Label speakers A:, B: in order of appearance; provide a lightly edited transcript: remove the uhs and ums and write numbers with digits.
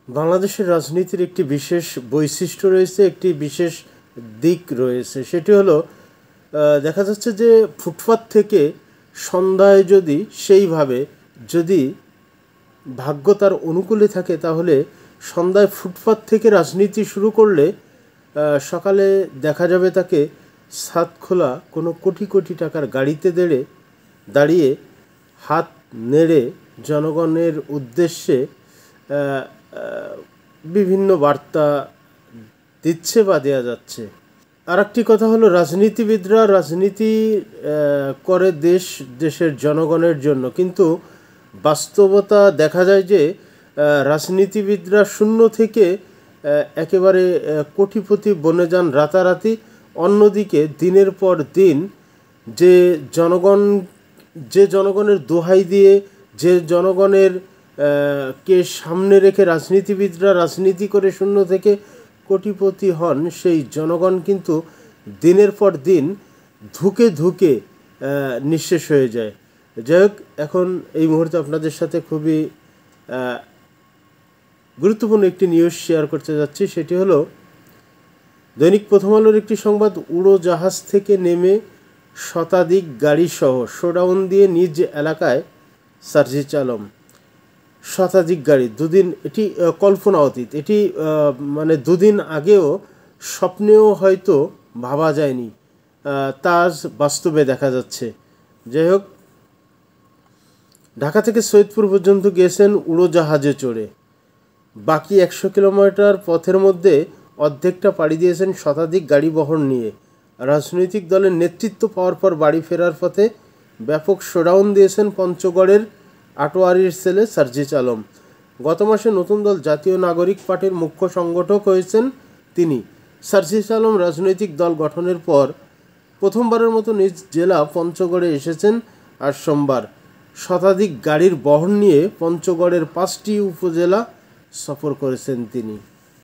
A: বাংলাদেশের রাজনীতির একটি বিশেষ বৈশিষ্ট্য রয়েছে, একটি বিশেষ দিক রয়েছে। সেটি হলো দেখা যাচ্ছে যে ফুটপাত থেকে সন্ধ্যায় যদি ভাগ্য তার অনুকূলে থাকে, তাহলে সন্ধ্যায় ফুটপাত থেকে রাজনীতি শুরু করলে সকালে দেখা যাবে তাকে ছাদখোলা কোনো কোটি কোটি টাকার গাড়িতে দাঁড়িয়ে হাত নেড়ে জনগণের উদ্দেশ্যে বিভিন্ন বার্তা দিচ্ছে বা দেওয়া যাচ্ছে। আর একটি কথা হলো, রাজনীতিবিদরা রাজনীতি করে দেশের জনগণের জন্য, কিন্তু বাস্তবতা দেখা যায় যে রাজনীতিবিদরা শূন্য থেকে একেবারে কোটিপতি বনে যান রাতারাতি। অন্যদিকে দিনের পর দিন যে জনগণের দোহাই দিয়ে, যে জনগণের কে সামনে রেখে রাজনীতিবিদরা রাজনীতি করে শূন্য থেকে কোটিপতি হন, সেই জনগণ কিন্তু দিনের পর দিন ধুকে ধুকে নিঃশেষ হয়ে যায়। যাই হোক, এখন এই মুহূর্তে আপনাদের সাথে খুবই গুরুত্বপূর্ণ একটি নিউজ শেয়ার করতে যাচ্ছি। সেটি হলো দৈনিক প্রথম আলোর একটি সংবাদ। উড়োজাহাজ থেকে নেমে শতাধিক গাড়িসহ শোডাউন দিয়ে নিজ এলাকায় সার্জিস আলম। শতাধিক গাড়ি, দুদিন, এটি কল্পনা অতীত। এটি মানে দুদিন আগেও স্বপ্নেও হয়তো ভাবা যায়নি, তা আজ বাস্তবে দেখা যাচ্ছে। যাই হোক, ঢাকা থেকে সৈয়দপুর পর্যন্ত গিয়েছেন উড়োজাহাজে চড়ে। বাকি 100 কিলোমিটার পথের মধ্যে অর্ধেকটা পাড়ি দিয়েছেন শতাধিক গাড়ি বহর নিয়ে। রাজনৈতিক দলের নেতৃত্ব পাওয়ার পর বাড়ি ফেরার পথে ব্যাপক শোডাউন দিয়েছেন পঞ্চগড়ের আটোয়ারির ছেলে সার্জিস আলম। গত মাসে নতুন দল জাতীয় নাগরিক পার্টির মুখ্য সংগঠক হয়েছেন তিনি। সার্জিস আলম রাজনৈতিক দল গঠনের পর প্রথমবারের মতো নিজ জেলা পঞ্চগড়ে এসেছেন। আর সোমবার শতাধিক গাড়ির বহর নিয়ে পঞ্চগড়ের 5টি উপজেলা সফর করেছেন তিনি।